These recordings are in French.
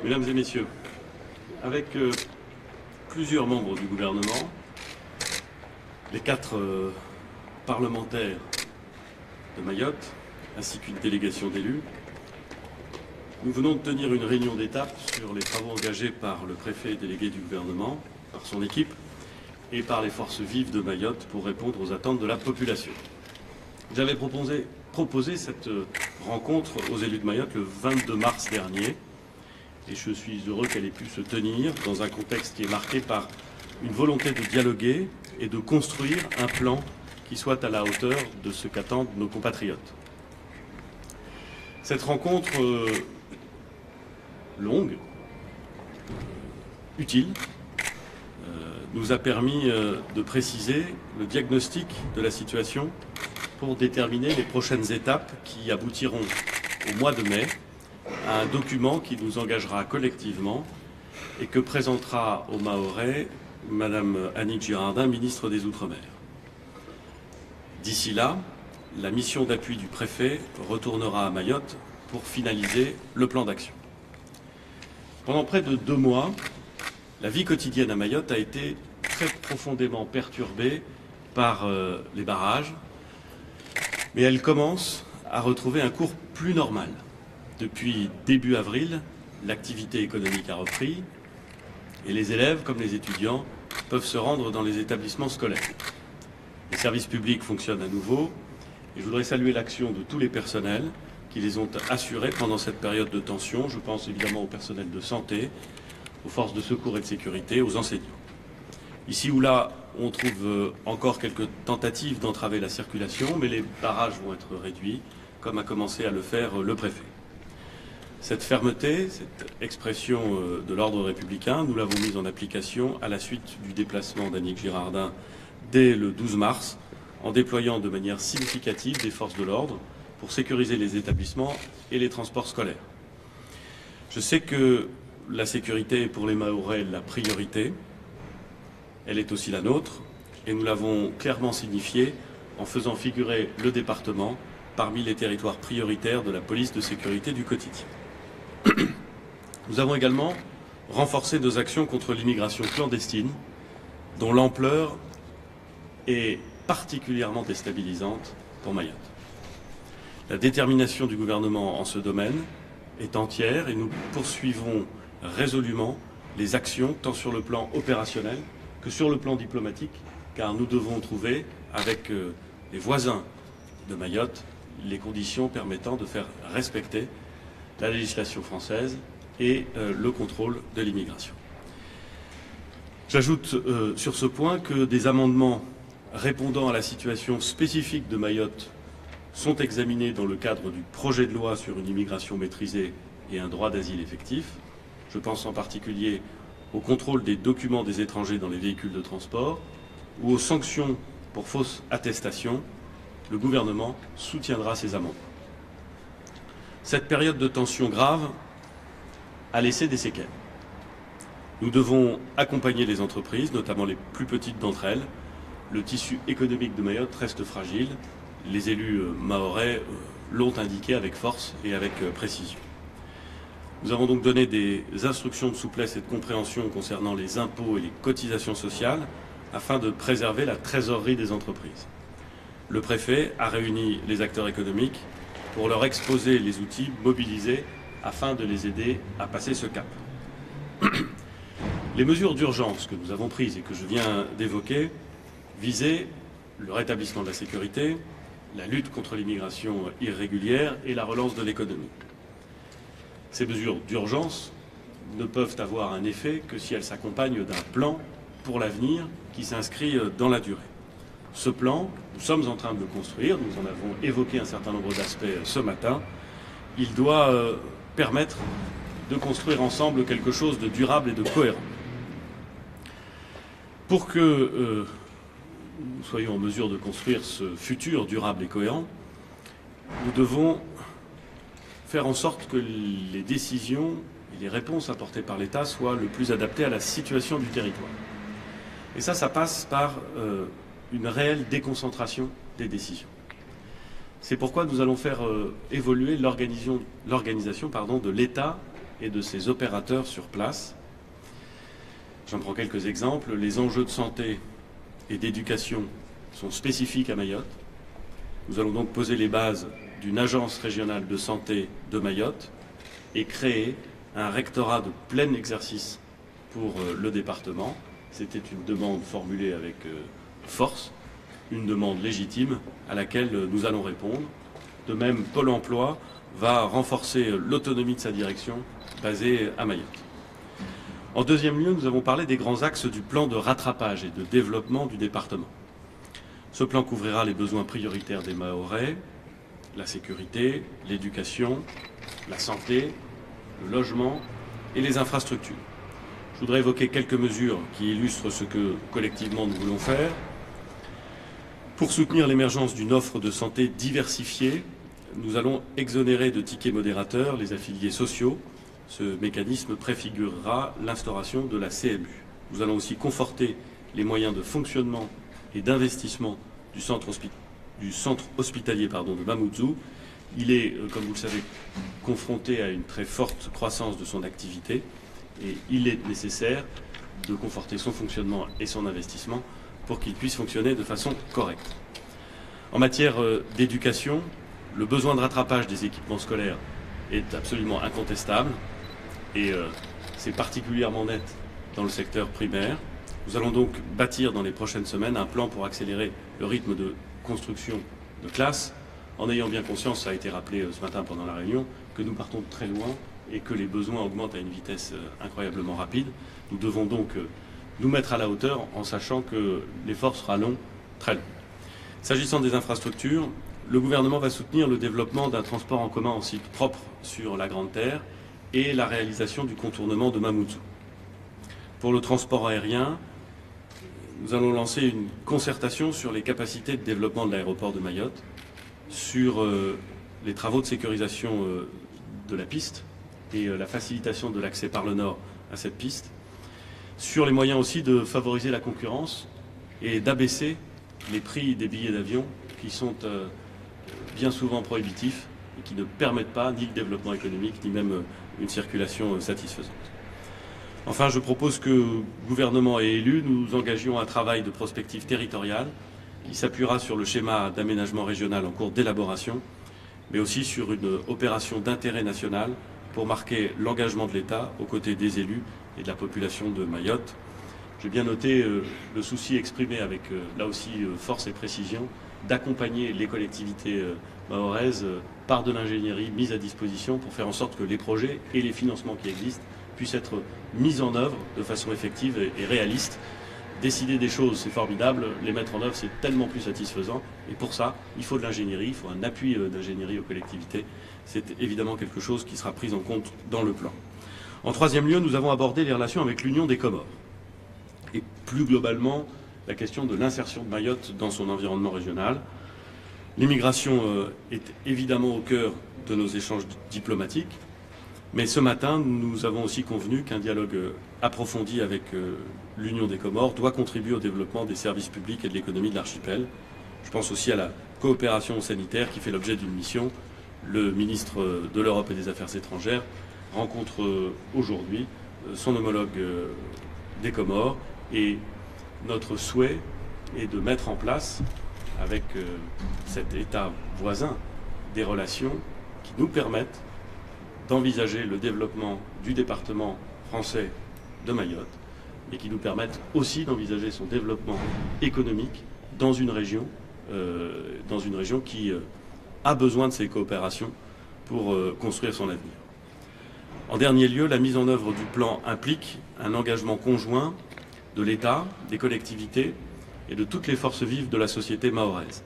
Mesdames et messieurs, avec plusieurs membres du gouvernement, les 4 parlementaires de Mayotte, ainsi qu'une délégation d'élus, nous venons de tenir une réunion d'étape sur les travaux engagés par le préfet délégué du gouvernement, par son équipe et par les forces vives de Mayotte pour répondre aux attentes de la population. J'avais proposé cette rencontre aux élus de Mayotte le 22 mars dernier et je suis heureux qu'elle ait pu se tenir dans un contexte qui est marqué par une volonté de dialoguer et de construire un plan qui soit à la hauteur de ce qu'attendent nos compatriotes. Cette rencontre longue, utile, nous a permis de préciser le diagnostic de la situation pour déterminer les prochaines étapes qui aboutiront au mois de mai à un document qui nous engagera collectivement et que présentera aux Mahorais Madame Annick Girardin, ministre des Outre-mer. D'ici là, la mission d'appui du préfet retournera à Mayotte pour finaliser le plan d'action. Pendant près de 2 mois, la vie quotidienne à Mayotte a été très profondément perturbée par les barrages, mais elle commence à retrouver un cours plus normal. Depuis début avril, l'activité économique a repris et les élèves, comme les étudiants, peuvent se rendre dans les établissements scolaires. Les services publics fonctionnent à nouveau et je voudrais saluer l'action de tous les personnels qui les ont assurés pendant cette période de tension. Je pense évidemment au personnel de santé, aux forces de secours et de sécurité, aux enseignants. Ici ou là, on trouve encore quelques tentatives d'entraver la circulation, mais les barrages vont être réduits, comme a commencé à le faire le préfet. Cette fermeté, cette expression de l'ordre républicain, nous l'avons mise en application à la suite du déplacement d'Annick Girardin dès le 12 mars, en déployant de manière significative des forces de l'ordre pour sécuriser les établissements et les transports scolaires. Je sais que la sécurité est pour les Mahorais la priorité. Elle est aussi la nôtre et nous l'avons clairement signifié en faisant figurer le département parmi les territoires prioritaires de la police de sécurité du quotidien. Nous avons également renforcé nos actions contre l'immigration clandestine, dont l'ampleur est particulièrement déstabilisante pour Mayotte. La détermination du gouvernement en ce domaine est entière et nous poursuivrons résolument les actions tant sur le plan opérationnel que sur le plan diplomatique, car nous devons trouver, avec les voisins de Mayotte, les conditions permettant de faire respecter la législation française et le contrôle de l'immigration. J'ajoute sur ce point que des amendements répondant à la situation spécifique de Mayotte sont examinés dans le cadre du projet de loi sur une immigration maîtrisée et un droit d'asile effectif. Je pense en particulier au contrôle des documents des étrangers dans les véhicules de transport ou aux sanctions pour fausse attestation. Le gouvernement soutiendra ces amendements. Cette période de tension grave a laissé des séquelles. Nous devons accompagner les entreprises, notamment les plus petites d'entre elles. Le tissu économique de Mayotte reste fragile. Les élus mahorais l'ont indiqué avec force et avec précision. Nous avons donc donné des instructions de souplesse et de compréhension concernant les impôts et les cotisations sociales afin de préserver la trésorerie des entreprises. Le préfet a réuni les acteurs économiques pour leur exposer les outils mobilisés afin de les aider à passer ce cap. Les mesures d'urgence que nous avons prises et que je viens d'évoquer visaient le rétablissement de la sécurité, la lutte contre l'immigration irrégulière et la relance de l'économie. Ces mesures d'urgence ne peuvent avoir un effet que si elles s'accompagnent d'un plan pour l'avenir qui s'inscrit dans la durée. Ce plan, nous sommes en train de le construire, nous en avons évoqué un certain nombre d'aspects ce matin. Il doit permettre de construire ensemble quelque chose de durable et de cohérent. Pour que nous soyons en mesure de construire ce futur durable et cohérent, nous devons faire en sorte que les décisions et les réponses apportées par l'État soient le plus adaptées à la situation du territoire. Et ça passe par une réelle déconcentration des décisions. C'est pourquoi nous allons faire évoluer l'organisation de l'État et de ses opérateurs sur place. J'en prends quelques exemples. Les enjeux de santé et d'éducation sont spécifiques à Mayotte. Nous allons donc poser les bases d'une agence régionale de santé de Mayotte et créer un rectorat de plein exercice pour le département. C'était une demande formulée avec force, une demande légitime à laquelle nous allons répondre. De même, Pôle emploi va renforcer l'autonomie de sa direction basée à Mayotte. En deuxième lieu, nous avons parlé des grands axes du plan de rattrapage et de développement du département. Ce plan couvrira les besoins prioritaires des Mahorais, la sécurité, l'éducation, la santé, le logement et les infrastructures. Je voudrais évoquer quelques mesures qui illustrent ce que collectivement nous voulons faire. Pour soutenir l'émergence d'une offre de santé diversifiée, nous allons exonérer de tickets modérateurs les affiliés sociaux. Ce mécanisme préfigurera l'instauration de la CMU. Nous allons aussi conforter les moyens de fonctionnement et d'investissement du centre hospitalier de Mamoudzou. Il est, comme vous le savez, confronté à une très forte croissance de son activité et il est nécessaire de conforter son fonctionnement et son investissement pour qu'il puisse fonctionner de façon correcte. En matière d'éducation, le besoin de rattrapage des équipements scolaires est absolument incontestable et c'est particulièrement net dans le secteur primaire. Nous allons donc bâtir dans les prochaines semaines un plan pour accélérer le rythme de construction de classes, en ayant bien conscience, ça a été rappelé ce matin pendant la réunion, que nous partons de très loin et que les besoins augmentent à une vitesse incroyablement rapide. Nous devons donc nous mettre à la hauteur en sachant que l'effort sera long, très long. S'agissant des infrastructures, le gouvernement va soutenir le développement d'un transport en commun en site propre sur la Grande Terre et la réalisation du contournement de Mamoudzou. Pour le transport aérien, nous allons lancer une concertation sur les capacités de développement de l'aéroport de Mayotte, sur les travaux de sécurisation de la piste et la facilitation de l'accès par le nord à cette piste, sur les moyens aussi de favoriser la concurrence et d'abaisser les prix des billets d'avion qui sont bien souvent prohibitifs et qui ne permettent pas ni le développement économique ni même une circulation satisfaisante. Enfin, je propose que gouvernement et élus, nous engagions un travail de prospective territoriale qui s'appuiera sur le schéma d'aménagement régional en cours d'élaboration, mais aussi sur une opération d'intérêt national pour marquer l'engagement de l'État aux côtés des élus et de la population de Mayotte. J'ai bien noté le souci exprimé avec, là aussi, force et précision, d'accompagner les collectivités mahoraises par de l'ingénierie mise à disposition pour faire en sorte que les projets et les financements qui existent puissent être mis en œuvre de façon effective et réaliste. Décider des choses, c'est formidable. Les mettre en œuvre, c'est tellement plus satisfaisant. Et pour ça, il faut de l'ingénierie, il faut un appui d'ingénierie aux collectivités. C'est évidemment quelque chose qui sera pris en compte dans le plan. En troisième lieu, nous avons abordé les relations avec l'Union des Comores. Et plus globalement, la question de l'insertion de Mayotte dans son environnement régional. L'immigration est évidemment au cœur de nos échanges diplomatiques. Mais ce matin, nous avons aussi convenu qu'un dialogue approfondi avec l'Union des Comores doit contribuer au développement des services publics et de l'économie de l'archipel. Je pense aussi à la coopération sanitaire qui fait l'objet d'une mission. Le ministre de l'Europe et des Affaires étrangères rencontre aujourd'hui son homologue des Comores et notre souhait est de mettre en place avec cet État voisin des relations qui nous permettent d'envisager le développement du département français de Mayotte et qui nous permettent aussi d'envisager son développement économique dans une région qui a besoin de ces coopérations pour construire son avenir. En dernier lieu, la mise en œuvre du plan implique un engagement conjoint de l'État, des collectivités et de toutes les forces vives de la société mahoraise.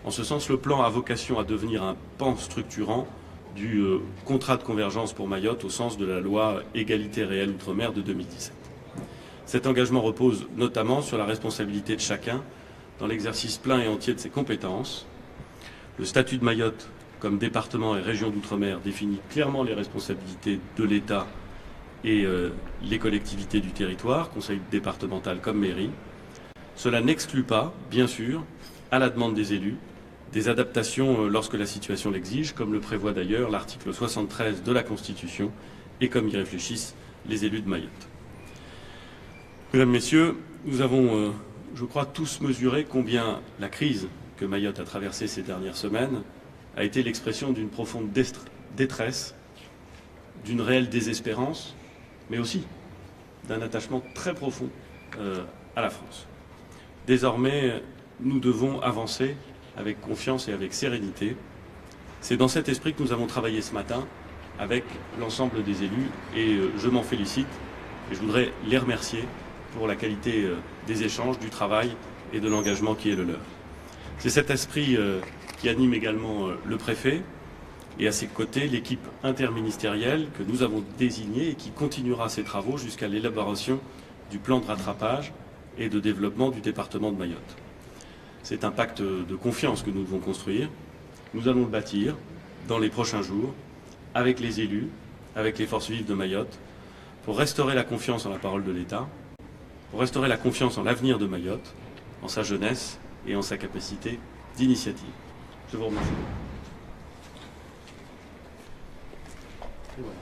En ce sens, le plan a vocation à devenir un pan structurant du contrat de convergence pour Mayotte au sens de la loi Égalité réelle Outre-mer de 2017. Cet engagement repose notamment sur la responsabilité de chacun dans l'exercice plein et entier de ses compétences. Le statut de Mayotte comme département et région d'outre-mer définit clairement les responsabilités de l'État et les collectivités du territoire, conseil départemental comme mairie. Cela n'exclut pas, bien sûr, à la demande des élus, des adaptations lorsque la situation l'exige, comme le prévoit d'ailleurs l'article 73 de la Constitution et comme y réfléchissent les élus de Mayotte. Mesdames, Messieurs, nous avons, je crois, tous mesuré combien la crise que Mayotte a traversée ces dernières semaines a été l'expression d'une profonde détresse, d'une réelle désespérance, mais aussi d'un attachement très profond à la France. Désormais, nous devons avancer avec confiance et avec sérénité. C'est dans cet esprit que nous avons travaillé ce matin avec l'ensemble des élus et je m'en félicite et je voudrais les remercier pour la qualité des échanges, du travail et de l'engagement qui est le leur. C'est cet esprit qui anime également le préfet et à ses côtés l'équipe interministérielle que nous avons désignée et qui continuera ses travaux jusqu'à l'élaboration du plan de rattrapage et de développement du département de Mayotte. C'est un pacte de confiance que nous devons construire. Nous allons le bâtir dans les prochains jours avec les élus, avec les forces vives de Mayotte, pour restaurer la confiance en la parole de l'État, pour restaurer la confiance en l'avenir de Mayotte, en sa jeunesse et en sa capacité d'initiative. Je vous remercie. Et voilà.